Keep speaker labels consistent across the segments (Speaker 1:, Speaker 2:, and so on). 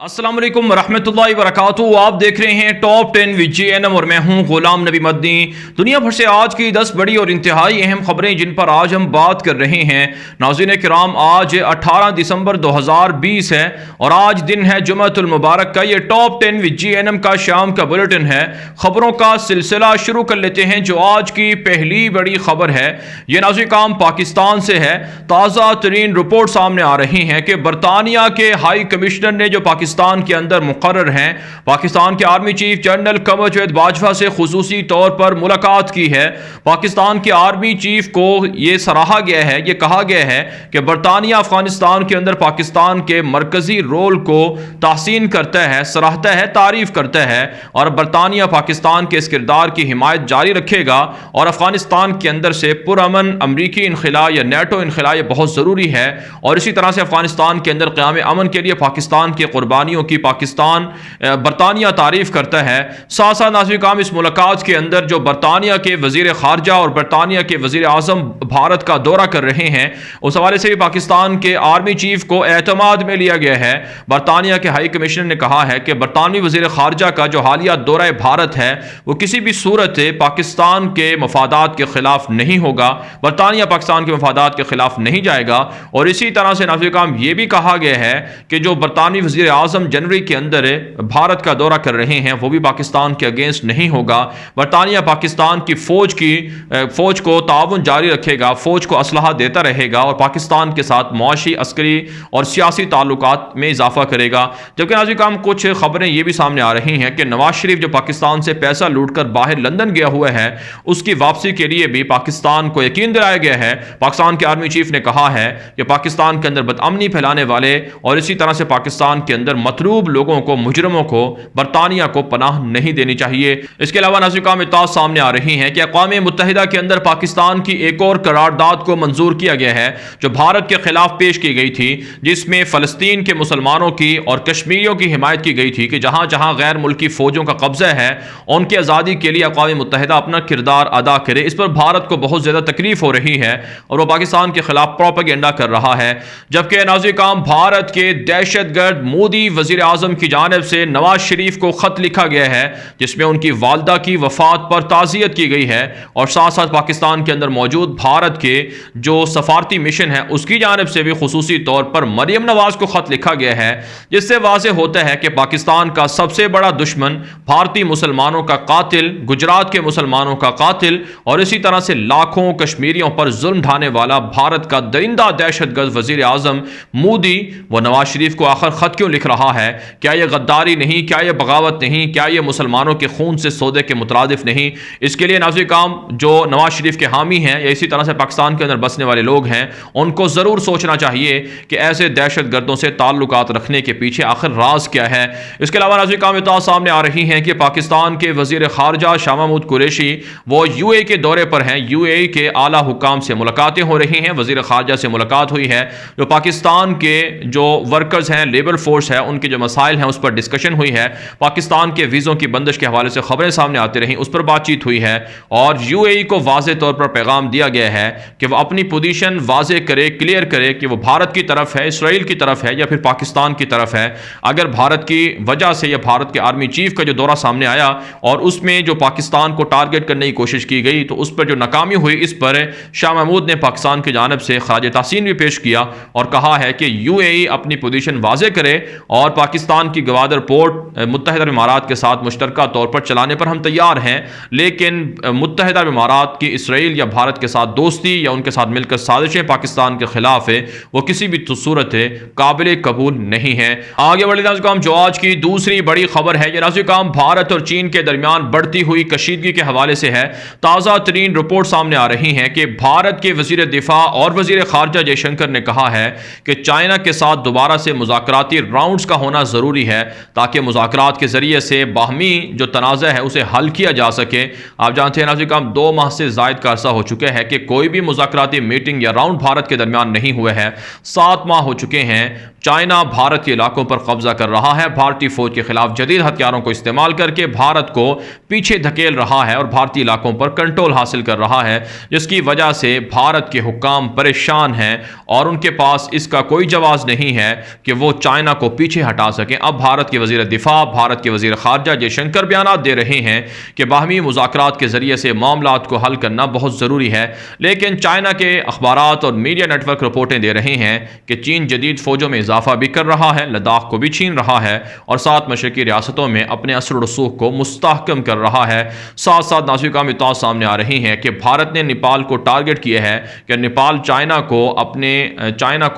Speaker 1: السلام علیکم ورحمۃ اللہ وبرکاتہ. آپ دیکھ رہے ہیں ٹاپ 10 وچ GNM اور میں ہوں غلام نبی مدنی. دنیا بھر سے آج کی 10 بڑی اور انتہائی اہم خبریں جن پر آج ہم بات کر رہے ہیں. ناظرین کرام، آج 18 دسمبر 2020 ہے اور آج دن ہے جمعۃ المبارک کا. یہ ٹاپ 10 وچ GNM کا شام کا بلیٹن ہے. خبروں کا سلسلہ شروع کر لیتے ہیں. جو آج کی پہلی بڑی خبر ہے یہ ناظرین کرام پاکستان سے ہے. تازہ ترین رپورٹ سامنے آ رہی ہیں کہ برطانیہ کے ہائی کمشنر نے جو پاکستان کے اندر مقرر ہیں، پاکستان کے army chief general Qamar Javed Bajwa سے خصوصی طور پر ملاقات کی ہے. پاکستان کے آرمی چیف کو یہ سراہا گیا ہے، یہ کہا گیا ہے کہ برطانیہ افغانستان کے اندر پاکستان کے مرکزی رول کو تحسین کرتا ہے، سراہتا ہے، تعریف کرتا ہے اور برطانیہ پاکستان کے اس کردار کی حمایت جاری رکھے گا اور افغانستان کے اندر سے پرامن امریکی انخلاء یا نیٹو انخلاء یہ بہت ضروری ہے. اور اسی طرح سے افغانستان کے اندر قیام امن کے لیے پاکستان کے قربانیوں کی برطانیہ تعریف کرتا ہے. ساتھ ساتھ ناظرین کرام اس ملاقات کے اندر جو برطانیہ کے وزیر خارجہ اور برطانیہ کے وزیر اعظم بھارت کا دورہ کر رہے ہیں، اس حوالے سے بھی پاکستان کے آرمی چیف کو اعتماد میں لیا گیا ہے. برطانیہ کے ہائی کمشنر نے کہا ہے کہ برطانوی وزیر خارجہ کا جو حالیہ دورہ بھارت ہے وہ کسی بھی صورت پاکستان کے مفادات کے خلاف نہیں ہوگا. برطانیہ پاکستان کے مفادات کے خلاف نہیں جائے گا. اور اسی طرح سے ناظرین کرام یہ بھی کہا گیا ہے کہ جو برطانوی وزیر اعظم جنوری کے اندر بھارت کا دورہ کر رہے ہیں وہ بھی پاکستان کے اگینسٹ نہیں ہوگا. برطانیہ پاکستان کی فوج کو تعاون جاری رکھے گا، فوج کو اسلحہ دیتا رہے گا اور پاکستان کے ساتھ معاشی، عسکری اور سیاسی تعلقات میں اضافہ کرے گا. جبکہ ناظرین کرام کچھ خبریں یہ بھی سامنے آ رہی ہیں کہ نواز شریف جو پاکستان سے پیسہ لوٹ کر باہر لندن گیا ہوا ہے، اس کی واپسی کے لیے بھی پاکستان کو یقین دلایا گیا ہے. پاکستان کے آرمی چیف نے کہا ہے کہ پاکستان کے اندر بدامنی پھیلانے والے اور اسی طرح سے پاکستان کے اندر مطلوب لوگوں کو، مجرموں کو برطانیہ کو پناہ نہیں دینی چاہیے. اس کے علاوہ ناظرین کرام اطلاعات سامنے آ رہی ہیں کہ اقوام متحدہ کے اندر پاکستان کی ایک اور قرارداد کو منظور کیا گیا ہے جو بھارت کے خلاف پیش کی گئی تھی، جس میں فلسطین کے مسلمانوں کی اور کشمیریوں کی حمایت کی گئی تھی کہ جہاں جہاں غیر ملکی فوجوں کا قبضہ ہے ان کی آزادی کے لیے اقوام متحدہ اپنا کردار ادا کرے. اس پر بھارت کو بہت زیادہ تکلیف ہو رہی ہے اور وہ پاکستان کے خلاف پروپیگنڈا کر رہا ہے. جبکہ ناظرین کرام بھارت کے دہشت گرد مودی وزیر اعظم کی جانب سے نواز شریف کو خط لکھا گیا ہے جس میں ان کی والدہ کی وفات پر تعزیت کی گئی ہے اور ساتھ ساتھ پاکستان کے اندر موجود بھارت کے جو سفارتی مشن ہے اس کی جانب سے بھی خصوصی طور پر مریم نواز کو خط لکھا گیا ہے، جس سے واضح ہوتا ہے کہ پاکستان کا سب سے بڑا دشمن، بھارتی مسلمانوں کا قاتل، گجرات کے مسلمانوں کا قاتل اور اسی طرح سے لاکھوں کشمیریوں پر ظلم ڈھانے والا بھارت کا درندہ دہشت گرد وزیر اعظم مودی، وہ نواز شریف کو آخر خط کیوں لکھ رہا ہے؟ کیا یہ غداری نہیں؟ کیا یہ بغاوت نہیں؟ کیا یہ مسلمانوں کے خون سے سودے کے مترادف نہیں؟ اس کے لیے ناظرین کرام جو نواز شریف کے حامی ہیں یا اسی طرح سے پاکستان کے اندر بسنے والے لوگ ہیں ان کو ضرور سوچنا چاہیے کہ ایسے دہشت گردوں سے تعلقات رکھنے کے پیچھے آخر راز کیا ہے. اس کے علاوہ ناظرین کرام اطلاعات سامنے آ رہی ہیں کہ پاکستان کے وزیر خارجہ شاہ محمود قریشی وہ UAE کے دورے پر ہیں. UAE کے اعلیٰ حکام سے ملاقاتیں ہو رہی ہیں. وزیر خارجہ سے ملاقات ہوئی ہے. جو پاکستان کے جو ورکرز ہیں، لیبر فورس ہے، ان کے جو مسائل ہیں اس پر ڈسکشن ہوئی ہے. پاکستان کے ویزوں کی بندش کے حوالے سے خبریں سامنے آتی رہیں، اس پر بات چیت ہوئی ہے اور UAE کو واضح طور پر پیغام دیا گیا ہے کہ وہ اپنی پوزیشن واضح کرے، کلیئر کرے کہ وہ بھارت کی طرف ہے، اسرائیل کی طرف ہے یا پھر پاکستان کی طرف ہے. اگر بھارت کی وجہ سے یا بھارت کے آرمی چیف کا جو دورہ سامنے آیا اور اس میں جو پاکستان کو ٹارگٹ کرنے کی کوشش کی گئی تو اس پر جو ناکامی ہوئی، اس پر شاہ محمود نے پاکستان کی جانب سے خراج تحسین بھی پیش کیا اور کہا ہے کہ UAE اپنی پوزیشن واضح کرے اور پاکستان کی گوادر پورٹ متحدہ امارات کے ساتھ مشترکہ طور پر چلانے پر ہم تیار ہیں، لیکن متحدہ امارات کی اسرائیل یا بھارت کے ساتھ دوستی یا ان کے ساتھ مل کر سازشیں پاکستان کے خلاف ہے وہ کسی بھی صورت قابل قبول نہیں ہے. آگے بڑھتے ہیں جو آج کی دوسری بڑی خبر ہے، یہ ناظرین کرام بھارت اور چین کے درمیان بڑھتی ہوئی کشیدگی کے حوالے سے ہے. تازہ ترین رپورٹ سامنے آ رہی ہیں کہ بھارت کے وزیر دفاع اور وزیر خارجہ جے شنکر نے کہا ہے کہ چائنا کے ساتھ دوبارہ سے مذاکراتی راؤنڈز کا ہونا ضروری ہے تاکہ مذاکرات کے ذریعے سے باہمی جو تنازع ہے اسے حل کیا جا سکے. آپ جانتے ہیں ناظرین کرام 2 ماہ سے زائد کا عرصہ ہو چکے ہے کہ کوئی بھی مذاکراتی میٹنگ یا راؤنڈ بھارت کے درمیان نہیں ہوئے ہیں. 7 ماہ ہو چکے ہیں چائنا بھارت کے علاقوں پر قبضہ کر رہا ہے، بھارتی فوج کے خلاف جدید ہتھیاروں کو استعمال کر کے بھارت کو پیچھے دھکیل رہا ہے اور بھارتی علاقوں پر کنٹرول حاصل کر رہا ہے، جس کی وجہ سے بھارت کے حکام پریشان ہیں اور ان کے پاس اس کا کوئی جواز نہیں ہے کہ وہ چائنا کو پیچھے پیچھے ہٹا سکیں۔ اب بھارت کے وزیر دفاع، بھارت کے وزیر خارجہ جے شنکر بیانات دے رہے ہیں کہ باہمی مذاکرات کے ذریعے سے معاملات کو حل کرنا بہت ضروری ہے، لیکن چائنا کے اخبارات اور میڈیا نیٹ ورک رپورٹیں دے رہے ہیں کہ چین جدید فوجوں میں اضافہ بھی کر رہا ہے، لداخ کو بھی چھین رہا ہے اور 7 مشرقی ریاستوں میں اپنے اثر و رسوخ کو مستحکم کر رہا ہے۔ ساتھ ساتھ ناظرین کا اطلاعات سامنے آ رہی ہیں کہ بھارت نے نیپال کو ٹارگٹ کیا ہے کہ نیپال چائنا کو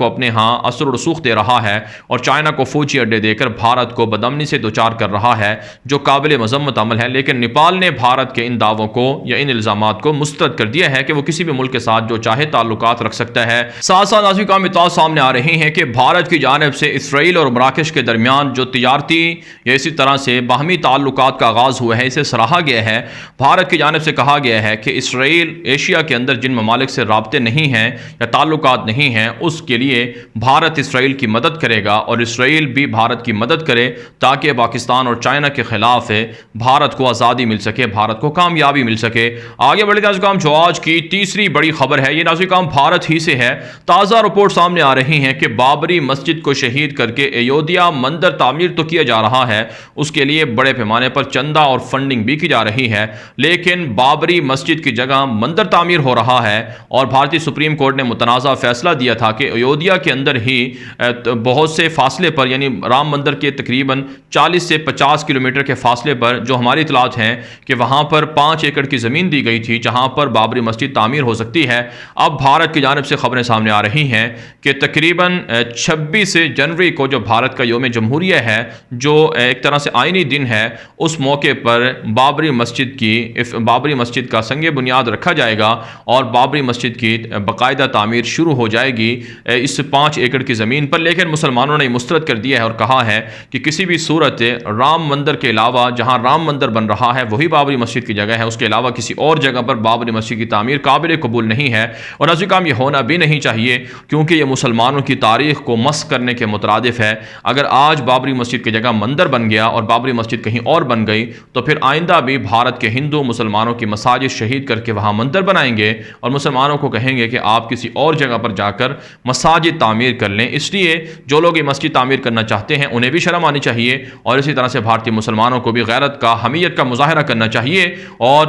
Speaker 1: اپنے ہاں اثر و رسوخ دے رہا ہے اور چائنا کو فوجی اڈے دے کر بھارت کو بدامنی سے دوچار کر رہا ہے، جو قابل مذمت عمل ہے۔ لیکن نیپال نے بھارت کے ان دعووں کو یا ان الزامات کو مسترد کر دیا ہے کہ وہ کسی بھی ملک کے ساتھ جو چاہے تعلقات رکھ سکتا ہے۔ ساتھ ساتھ ناظرین کا اطلاعات سامنے آ رہے ہیں کہ بھارت کی جانب سے اسرائیل اور مراکش کے درمیان جو تجارتی یا اسی طرح سے باہمی تعلقات کا آغاز ہوا ہے، اسے سراہا گیا ہے۔ بھارت کی جانب سے کہا گیا ہے کہ اسرائیل ایشیا کے اندر جن ممالک سے رابطے نہیں ہیں یا تعلقات نہیں ہیں، اس کے لیے بھارت اسرائیل کی مدد کرے گا اور اسرائیل بھی بھارت کی مدد کرے تاکہ پاکستان اور چائنا کے خلاف بھارت کو آزادی مل سکے، بھارت کو کامیابی مل سکے۔ آگے بڑھتے ہیں، جو آج کی تیسری بڑی خبر ہے، یہ ناظرین کام بھارت ہی سے ہے۔ تازہ رپورٹ سامنے آ رہی ہیں کہ بابری مسجد کو شہید کر کے ایودھیا مندر تعمیر تو کیا جا رہا ہے، اس کے لیے بڑے پیمانے پر چندہ اور فنڈنگ بھی کی جا رہی ہے، لیکن بابری مسجد کی جگہ مندر تعمیر ہو رہا ہے اور بھارتی سپریم کورٹ نے متنازع فیصلہ دیا تھا کہ ایودھیا کے اندر ہی بہت سے فاصلے پر، یعنی رام مندر کے تقریباً 40 سے 50 کلومیٹر کے فاصلے پر، جو ہماری اطلاعات ہیں کہ وہاں پر 5 ایکڑ کی زمین دی گئی تھی جہاں پر بابری مسجد تعمیر ہو سکتی ہے۔ اب بھارت کی جانب سے خبریں سامنے آ رہی ہیں کہ تقریباً 26 جنوری کو جو بھارت کا یوم جمہوریہ ہے، جو ایک طرح سے آئینی دن ہے، اس موقع پر بابری مسجد کا سنگ بنیاد رکھا جائے گا اور بابری مسجد کی باقاعدہ تعمیر شروع ہو جائے گی اس 5 ایکڑ کی زمین پر۔ لیکن مسلمانوں نے مسترد کر دیا ہے اور کہا ہے کہ کسی بھی صورت رام مندر کے علاوہ، جہاں رام مندر بن رہا ہے وہی بابری مسجد کی جگہ ہے، اس کے علاوہ کسی اور جگہ پر بابری مسجد کی تعمیر قابل قبول نہیں ہے اور ناظرین کام یہ ہونا بھی نہیں چاہیے، کیونکہ یہ مسلمانوں کی تاریخ کو مسخ کرنے کے مترادف ہے۔ اگر آج بابری مسجد کی جگہ مندر بن گیا اور بابری مسجد کہیں اور بن گئی تو پھر آئندہ بھی بھارت کے ہندو مسلمانوں کی مساجد شہید کر کے وہاں مندر بنائیں گے اور مسلمانوں کو کہیں گے کہ آپ کسی اور جگہ پر جا کر مساجد تعمیر کر لیں۔ اس لیے جو لوگ یہ مسجد تعمیر کرنا چاہتے ہیں انہیں بھی شرم آنی چاہیے اور اسی طرح سے بھارتی مسلمانوں کو بھی غیرت کا، حمیت کا مظاہرہ کرنا چاہیے اور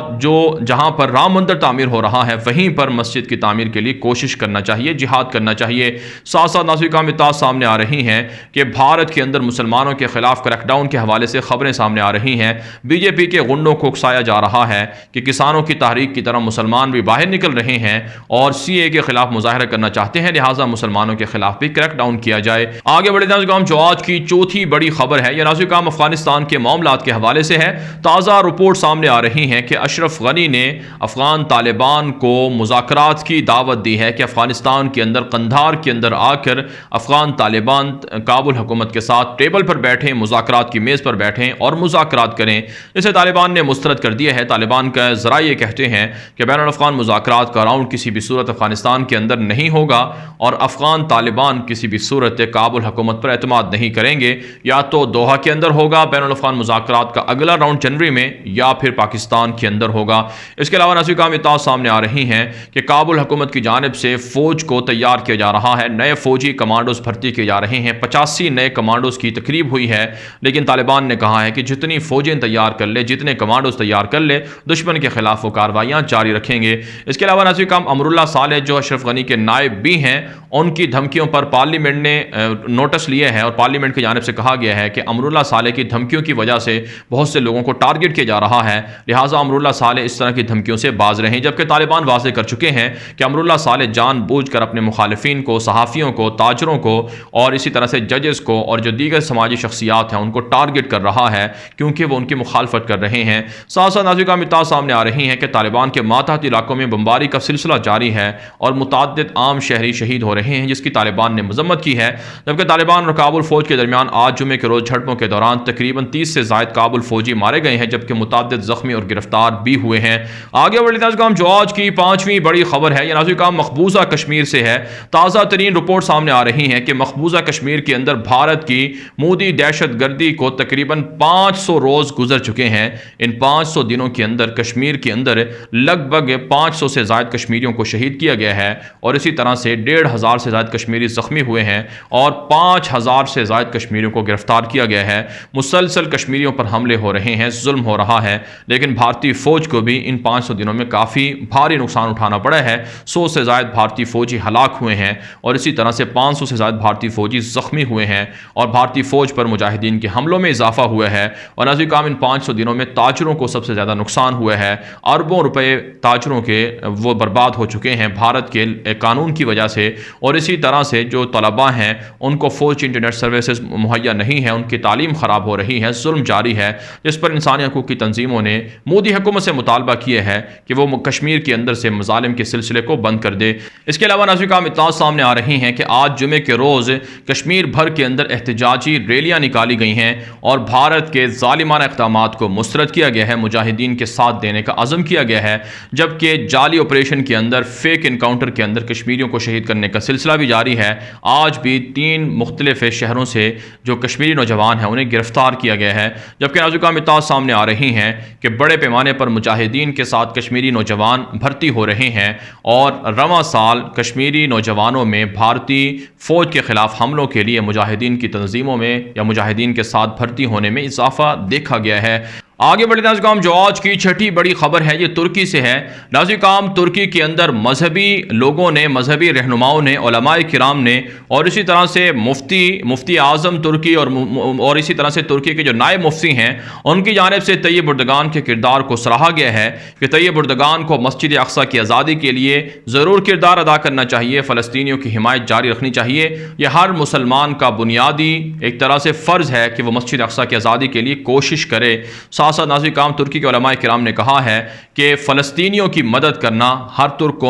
Speaker 1: جہاں پر رام مندر تعمیر ہو رہا ہے وہیں پر مسجد کی تعمیر کے لیے کوشش کرنا چاہیے، جہاد کرنا چاہیے۔ ساتھ ساتھ ناظرین کا اطلاعات سامنے آ رہی ہیں کہ بھارت کے اندر مسلمانوں کے خلاف کریک ڈاؤن کے حوالے سے خبریں سامنے آ رہی ہیں۔ بی جے پی کے غنڈوں کو اکسایا جا رہا ہے کہ کسانوں کی تحریک کی طرح مسلمان بھی باہر نکل رہے ہیں اور سی اے کے خلاف مظاہرہ کرنا چاہتے ہیں، لہٰذا مسلمانوں کے خلاف بھی کریک ڈاؤن کیا جائے۔ آگے بڑھتے ہیں، جو آج کی چوتھی بڑی خبر ہے، یہ ناظرین کا افغانستان کے معاملات کے حوالے سے ہے۔ تازہ رپورٹ سامنے آ رہی ہیں کہ اشرف غنی نے افغان طالبان کو مذاکرات کی دعوت دی ہے کہ افغانستان کے اندر قندھار کے اندر آ کر افغان طالبان کابل حکومت کے ساتھ ٹیبل پر بیٹھیں، مذاکرات کی میز پر بیٹھیں اور مذاکرات کریں۔ اسے طالبان نے مسترد کر دیا ہے۔ طالبان کا ذرائع یہ کہتے ہیں کہ بین الاقوامی مذاکرات کا راؤنڈ کسی بھی صورت افغانستان کے اندر نہیں ہوگا اور افغان طالبان کسی بھی صورت کابل حکومت پر اعتماد نہیں کریں گے، یا تو دوحہ کے اندر ہوگا بین الاقوامی مذاکرات کا اگلا راؤنڈ جنوری میں، یا پھر پاکستان کے اندر ہوگا۔ اس کے علاوہ ناظرین کا اطلاعات سامنے آ رہی ہیں کہ کابل حکومت کی جانب سے فوج کو تیار کیا جا رہا ہے، نئے فوجی کمانڈوز بھرتی کیے جا رہے ہیں، 85 نئے کمانڈوز کی تقریب ہوئی ہے، لیکن طالبان نے کہا ہے کہ جتنی فوجیں تیار کر لے، جتنے کمانڈوز تیار کر لے، دشمن کے خلاف وہ کارروائیاں جاری رکھیں گے۔ اس کے علاوہ ناظرین کا امراللہ صالح جو اشرف غنی کے نائب بھی ہیں، ان کی دھمکیوں پر پارلیمنٹ نے نوٹس لیے ہیں اور پارلیمنٹ کی جانب سے کہا گیا ہے کہ امراللہ صالح کی دھمکیوں کی وجہ سے بہت سے لوگوں کو ٹارگٹ کیا جا رہا ہے، لہٰذا امراللہ صالح اس طرح کی دھمکیوں سے باز رہیں، جبکہ طالبان واضح کر چکے ہیں کہ امراللہ صالح جان بوجھ کر اپنے مخالفین کو، صحافیوں کو، تاجروں کو اور اسی طرح سے ججز کو اور جو دیگر سماجی شخصیات ہیں ان کو ٹارگٹ کر رہا ہے، کیونکہ وہ ان کی مخالفت کر رہے ہیں۔ ساتھ ساتھ ناظرین کا اطلاعات سامنے آ رہی ہیں کہ طالبان کے ماتحت علاقوں میں بمباری کا سلسلہ جاری ہے اور متعدد عام شہری شہید ہو رہے ہیں، جس کی طالبان نے مذمت کی ہے، جبکہ طالبان اور کابل فوج کے درمیان آج جمعے کے روز جھڑپوں کے دوران تقریباً 30 سے زائد کابل فوجی مارے گئے ہیں، جبکہ متعدد زخمی اور گرفتار بھی ہوئے ہیں۔ آگے بڑھتے ہیں، جو آج کی پانچویں بڑی خبر ہے، یہ ناظرین کا مقبوضہ کشمیر سے ہے۔ تازہ ترین رپورٹ سامنے آ رہی ہے کہ مقبوضہ کشمیر کے اندر بھارت کی مودی دہشت گردی کو تقریباً 500 روز گزر چکے ہیں۔ ان 500 دنوں کے اندر کشمیر کے اندر لگ بھگ 500 سے زائد کشمیریوں کو شہید کیا گیا ہے اور اسی طرح سے 1500 سے زائد کشمیری زخمی ہوئے ہیں اور 5000 سے زائد کشمیریوں کو گرفتار کیا گیا ہے، مسلسل کشمیریوں پر حملے ہو رہے ہیں، ظلم ہو رہا ہے، لیکن بھارتی فوج کو بھی ان 500 دنوں میں کافی بھاری نقصان اٹھانا پڑا ہے۔ 100 سے زائد بھارتی فوجی ہلاک ہوئے ہیں اور اسی طرح سے 500 سے زائد بھارتی فوجی زخمی ہوئے ہیں اور بھارتی فوج پر مجاہدین کے حملوں میں اضافہ ہوا ہے۔ اور ناظرین کرام، ان 500 دنوں میں تاجروں کو سب سے زیادہ نقصان ہوا ہے، اربوں روپے تاجروں کے وہ برباد ہو چکے ہیں بھارت کے قانون کی وجہ سے، اور اسی طرح سے جو طلباء ہیں ان کو فوج انٹرنیٹ سروسز مہیا نہیں ہے، ان کی تعلیم خراب ہو رہی ہے، ظلم جاری ہے، جس پر انسانی حقوق کی تنظیموں نے مودی حکومت سے مطالبہ کیا ہے کہ وہ کشمیر کے اندر سے مظالم کے سلسلے کو بند کر دے۔ اس کے علاوہ ناظرین کرام، اطلاعات سامنے آ رہی ہیں کہ آج جمعے کے روز کشمیر بھر کے اندر احتجاجی ریلیاں نکالی گئی ہیں اور بھارت کے ظالمانہ اقدامات کو مسترد کیا گیا ہے، مجاہدین کے ساتھ دینے کا عزم کیا گیا ہے، جبکہ جعلی آپریشن کے اندر، فیک انکاؤنٹر کے اندر کشمیریوں کو شہید کرنے کا سلسلہ بھی جاری ہے۔ آج بھی 3 مختلف شہروں سے جو کشمیری نوجوان ہیں انہیں گرفتار کیا گیا ہے، جبکہ ناظرین کرام اطلاعات سامنے آ رہی ہیں کہ بڑے پیمانے پر مجاہدین کے ساتھ کشمیری نوجوان بھرتی ہو رہے ہیں اور رواں سال کشمیری نوجوانوں میں بھارتی فوج کے خلاف حملوں کے لیے مجاہدین کی تنظیموں میں یا مجاہدین کے ساتھ بھرتی ہونے میں اضافہ دیکھا گیا ہے۔ آگے بڑھتے ناظرین کرام، جو آج کی چھٹی بڑی خبر ہے یہ ترکی سے ہے۔ ناظرین کرام، ترکی کے اندر مذہبی لوگوں نے، مذہبی رہنماؤں نے، علماء کرام نے اور اسی طرح سے مفتی اعظم ترکی اور اسی طرح سے ترکی کے جو نائب مفتی ہیں ان کی جانب سے طیب اردگان کے کردار کو سراہا گیا ہے کہ طیب اردگان کو مسجد اقصیٰ کی آزادی کے لیے ضرور کردار ادا کرنا چاہیے، فلسطینیوں کی حمایت جاری رکھنی چاہیے۔ یہ ہر مسلمان کا بنیادی ایک طرح سے فرض ہے کہ وہ مسجد اقصیٰ کی آزادی کے لیے کوشش کرے۔ ساتھ ناظرین کرام، ترکی کے علماء کرام نے کہا ہے کہ فلسطینیوں کی مدد کرنا ہر ترک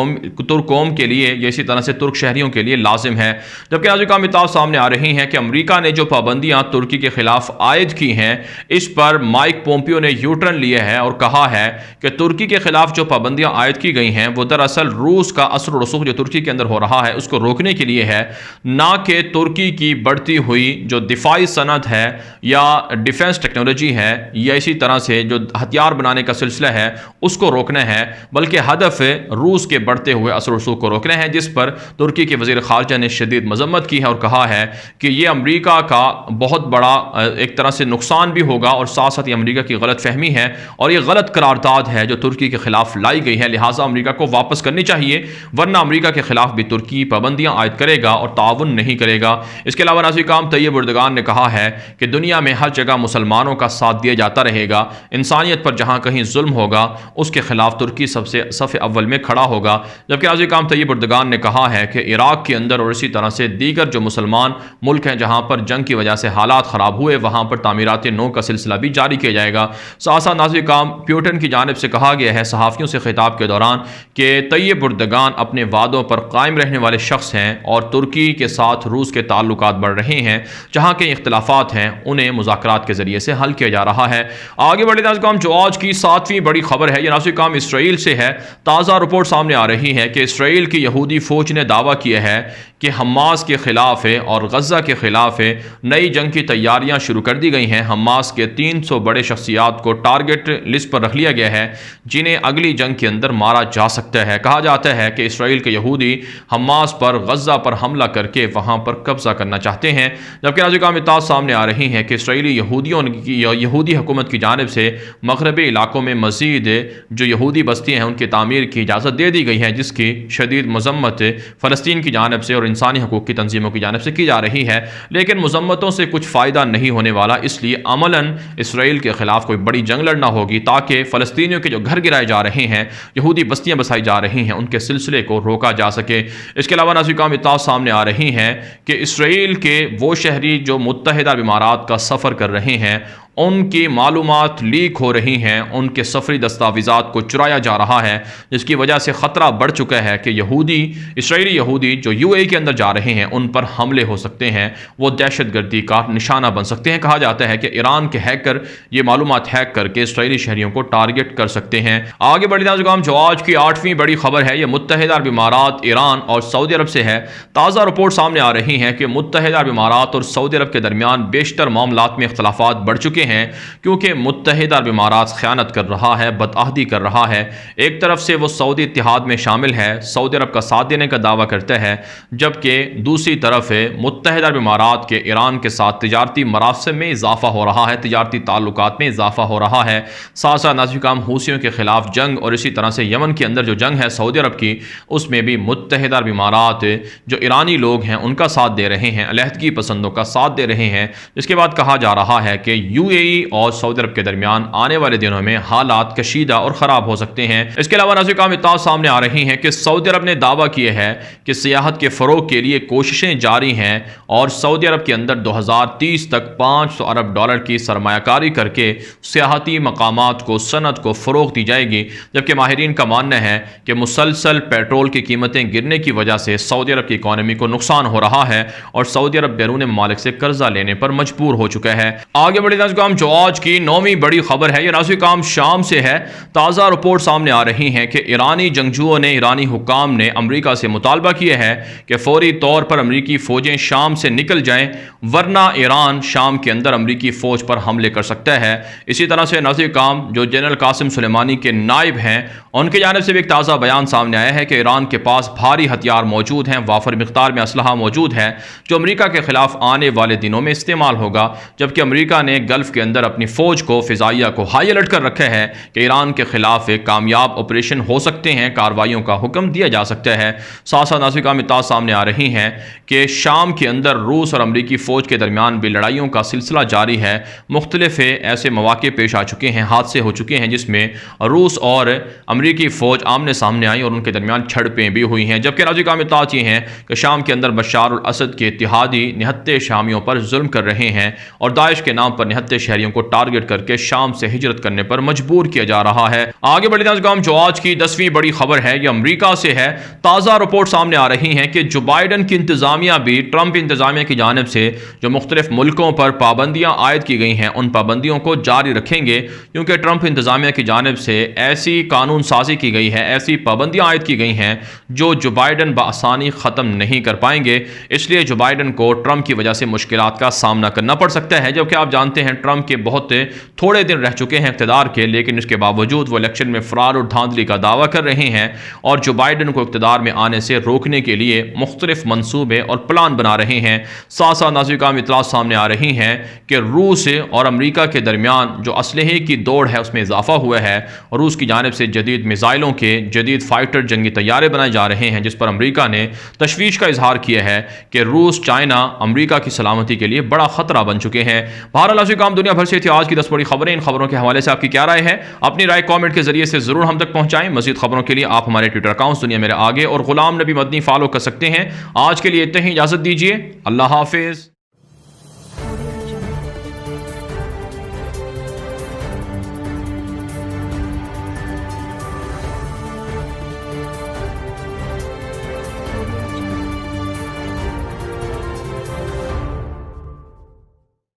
Speaker 1: قوم کے لیے یا اسی طرح سے ترک شہریوں کے لیے لازم ہے۔ جبکہ ناظرین کرام اطلاعات سامنے آ رہی ہیں کہ امریکہ نے جو پابندیاں ترکی کے خلاف عائد کی ہیں اس پر مائک پومپیو نے یو ٹرن لیا ہے اور کہا ہے کہ ترکی کے خلاف جو پابندیاں عائد کی گئی ہیں وہ دراصل روس کا اثر و رسوخ جو ترکی کے اندر ہو رہا ہے اس کو روکنے کے لیے ہے، نہ کہ ترکی کی بڑھتی ہوئی جو دفاعی صنعت ہے یا ڈیفنس ٹیکنالوجی ہے یا اسی طرح سے جو ہتھیار بنانے کا سلسلہ ہے اس کو روکنا ہے، بلکہ ہدف روس کے بڑھتے ہوئے اثر و رسوخ کو روکنا ہے، جس پر ترکی کے وزیر خارجہ نے شدید مذمت کی ہے اور کہا ہے کہ یہ امریکہ کا بہت بڑا ایک طرح سے نقصان بھی ہوگا اور ساتھ ساتھ یہ امریکہ کی غلط فہمی ہے اور یہ غلط قرارداد ہے جو ترکی کے خلاف لائی گئی ہے، لہٰذا امریکہ کو واپس کرنی چاہیے، ورنہ امریکہ کے خلاف بھی ترکی پابندیاں عائد کرے گا اور تعاون نہیں کرے گا۔ اس کے علاوہ ناظرین کرام، طیب اردگان نے کہا ہے کہ دنیا میں ہر جگہ مسلمانوں کا ساتھ دیا جاتا رہے گا، انسانیت پر جہاں کہیں ظلم ہوگا اس کے خلاف ترکی سب سے صف اول میں کھڑا ہوگا۔ جبکہ ناظرین کرام، طیب اردگان نے کہا ہے کہ عراق کے اندر اور اسی طرح سے دیگر جو مسلمان ملک ہیں جہاں پر جنگ کی وجہ سے حالات خراب ہوئے وہاں پر تعمیرات نو کا سلسلہ بھی جاری کیا جائے گا۔ ساتھ ساتھ ناظرین کرام، پیوٹن کی جانب سے کہا گیا ہے صحافیوں سے خطاب کے دوران کہ طیب اردگان اپنے وعدوں پر قائم رہنے والے شخص ہیں اور ترکی کے ساتھ روس کے تعلقات بڑھ رہے ہیں، جہاں کے اختلافات ہیں انہیں مذاکرات کے ذریعے سے حل کیا جا رہا ہے۔ آگے بڑھے ناظرین کرام، جو آج کی 7ویں بڑی خبر ہے یہ ناظرین کرام اسرائیل سے ہے۔ تازہ رپورٹ سامنے آ رہی ہے کہ اسرائیل کی یہودی فوج نے دعویٰ کیا ہے کہ حماس کے خلاف اور غزہ کے خلاف نئی جنگ کی تیاریاں شروع کر دی گئی ہیں۔ حماس کے 300 بڑے شخصیات کو ٹارگٹ لسٹ پر رکھ لیا گیا ہے جنہیں اگلی جنگ کے اندر مارا جا سکتا ہے۔ کہا جاتا ہے کہ اسرائیل کے یہودی حماس پر، غزہ پر حملہ کر کے وہاں پر قبضہ کرنا چاہتے ہیں۔ جبکہ ناظرین کرام اطلاعات سامنے آ رہی ہیں کہ اسرائیلی یہودی حکومت کی جانب سے مغربی علاقوں میں مزید جو یہودی بستیاں ہیں ان کی تعمیر کی اجازت دے دی گئی ہے، جس کی شدید مذمت فلسطین کی جانب سے اور انسانی حقوق کی تنظیموں کی جانب سے کی جا رہی ہے، لیکن مذمتوں سے کچھ فائدہ نہیں ہونے والا، اس لیے عملاً اسرائیل کے خلاف کوئی بڑی جنگ لڑنا ہوگی تاکہ فلسطینیوں کے جو گھر گرائے جا رہے ہیں، یہودی بستیاں بسائی جا رہی ہیں، ان کے سلسلے کو روکا جا سکے۔ اس کے علاوہ ناظرین کرام اطلاعات سامنے آ رہی ہیں کہ اسرائیل کے وہ شہری جو متحدہ عرب امارات کا سفر کر رہے ہیں ان کی معلومات لیک ہو رہی ہیں، ان کے سفری دستاویزات کو چرایا جا رہا ہے، جس کی وجہ سے خطرہ بڑھ چکا ہے کہ اسرائیلی یہودی جو UAE کے اندر جا رہے ہیں ان پر حملے ہو سکتے ہیں، وہ دہشت گردی کا نشانہ بن سکتے ہیں۔ کہا جاتا ہے کہ ایران کے ہیکر یہ معلومات ہیک کر کے اسرائیلی شہریوں کو ٹارگٹ کر سکتے ہیں۔ آگے بڑھتے ہیں، جو آج کی 8ویں بڑی خبر ہے یہ متحدہ عرب امارات، ایران اور سعودی عرب سے ہے۔ تازہ رپورٹ سامنے آ رہی ہیں کہ متحدہ عرب امارات اور سعودی عرب کے درمیان بیشتر معاملات میں اختلافات بڑھ چکے ہیں کیونکہ متحدہ عرب امارات خیانت کر رہا ہے، بدعہدی کر رہا ہے۔ ایک طرف سے وہ سعودی اتحاد میں شامل ہے، سعودی عرب کا ساتھ دینے کا دعویٰ کرتا ہے، جبکہ دوسری طرف متحدہ عرب امارات کے ایران کے ساتھ تجارتی مراسم میں اضافہ ہو رہا ہے، تجارتی تعلقات میں اضافہ ہو رہا ہے۔ ساتھ ساتھ ناظرین کرام حوثیوں کے خلاف جنگ اور اسی طرح سے یمن کے اندر جو جنگ ہے سعودی عرب کی، اس میں بھی متحدہ عرب امارات جو ایرانی لوگ ہیں ان کا ساتھ دے رہے ہیں، علیحدگی پسندوں کا ساتھ دے رہے ہیں، جس کے بعد کہا جا رہا ہے کہ UAE اور سعودی عرب کے درمیان آنے والے دنوں میں حالات کشیدہ اور خراب ہو سکتے ہیں۔ اس کے علاوہ ناظرین کرام اطلاعات سامنے آ رہی ہیں کہ سعودی عرب نے دعویٰ کیا ہے کہ سیاحت کے فروغ کے لیے کوششیں جاری ہیں اور سعودی عرب کے اندر 2030 تک $500 ارب کی سرمایہ کاری کر کے سیاحتی مقامات کو، صنعت کو فروغ دی جائے گی، جبکہ ماہرین کا ماننا ہے کہ مسلسل پیٹرول کی قیمتیں گرنے کی وجہ سے سعودی عرب کی اکانومی کو نقصان ہو رہا ہے اور سعودی عرب بیرون ممالک سے قرضہ لینے پر مجبور ہو چکا ہے۔ آگے بڑھے ناظرین کرام، جو آج کی 9ویں بڑی خبر ہے، یہ ناظرین کرام شام سے ہے۔ تازہ رپورٹ سامنے آ رہی ہیں کہ ایرانی جنگجوؤں نے، ایرانی حکام نے امریکہ سے مطالبہ کیا ہے کہ فوری طور پر امریکی فوجیں شام سے نکل جائیں، ورنہ ایران شام کے اندر امریکی فوج پر حملے کر سکتا ہے۔ اسی طرح سے ناظرین کرام جو جنرل قاسم سلیمانی کے نائب ہیں، ان کی جانب سے بھی ایک تازہ بیان سامنے آیا ہے کہ ایران کے پاس بھاری ہتھیار موجود ہیں، وافر مقدار میں اسلحہ موجود ہے جو امریکہ کے خلاف آنے والے دنوں میں استعمال ہوگا، جبکہ امریکہ نے گلف کے اندر اپنی فوج کو، فضائیہ کو ہائی الرٹ کر رکھا ہے کہ ایران کے خلاف ایک کامیاب آپریشن ہو سکتے ہیں، کارروائیوں کا حکم دیا جا سکتا ہے۔ ساتھ ساتھ ناظرین کرام اطلاعات سامنے آ رہی ہیں کہ شام کے اندر روس اور امریکی فوج کے درمیان بھی لڑائیوں کا سلسلہ جاری ہے۔ مختلف ایسے مواقع پیش آ چکے ہیں، حادثے ہو چکے ہیں جس میں روس اور امریکی فوج آمنے سامنے آئی اور ان کے درمیان جھڑپیں بھی ہوئی ہیں، جبکہ ناظرین کرام اطلاعات یہ ہیں کہ شام کے اندر بشار الاسد کے اتحادی نہتے شامیوں پر ظلم کر رہے ہیں اور داعش کے نام پر نہتے شہریوں کو ٹارگٹ کر کے شام سے ہجرت کرنے پر مجبور کیا جا رہا ہے۔ آگے بڑھے ناظرین کرام، جو آج کی 10ویں بڑی خبر ہے یہ امریکہ سے ہے۔ تازہ رپورٹ سامنے آ رہی ہیں کہ جو بائیڈن کی انتظامیہ بھی ٹرمپ انتظامیہ کی جانب سے جو مختلف ملکوں پر پابندیاں عائد کی گئی ہیں ان پابندیوں کو جاری رکھیں گے، کیونکہ ٹرمپ انتظامیہ کی جانب سے ایسی قانون سازی کی گئی ہے، ایسی پابندیاں عائد کی گئی ہیں جو بائیڈن بآسانی ختم نہیں کر پائیں گے۔ اس لیے جو بائیڈن کو ٹرمپ کی وجہ سے مشکلات کا سامنا کرنا پڑ سکتا ہے، جبکہ آپ جانتے ہیں ٹرمپ کے بہت تھوڑے دن رہ چکے ہیں اقتدار کے، لیکن اس کے باوجود وہ الیکشن میں فرار اور دھاندلی کا دعویٰ کر رہے ہیں اور جو بائیڈن کو اقتدار میں آنے سے روکنے کے لیے مختلف منصوبے اور پلان بنا رہے ہیں۔ ساتھ ساتھ ناظرین کرام اطلاعات سامنے آ رہی ہیں کہ روس اور امریکہ کے درمیان جو اسلحے کی دوڑ ہے اس میں اضافہ ہوا ہے۔ روس کی جانب سے جدید میزائلوں کے، جدید فائٹر جنگی طیارے بنائے جا رہے ہیں، جس پر امریکہ نے تشویش کا اظہار کیا ہے کہ روس، چائنا امریکہ کی سلامتی کے لیے بڑا خطرہ بن چکے ہیں۔ بہرحال ناظرین کرام، دنیا بھر سے تھی آج کی 10 بڑی خبریں۔ ان خبروں کے حوالے سے آپ کی کیا رائے ہے؟ اپنی رائے کامنٹ کے ذریعے سے ضرور ہم تک پہنچائیں۔ مزید خبروں کے لیے آپ ہمارے ٹویٹر اکاؤنٹس دنیا میرے آگے اور غلام نبی مدنی فالو کر سکتے ہیں۔ آج کے لیے اتنا ہی، اجازت دیجیے، اللہ حافظ۔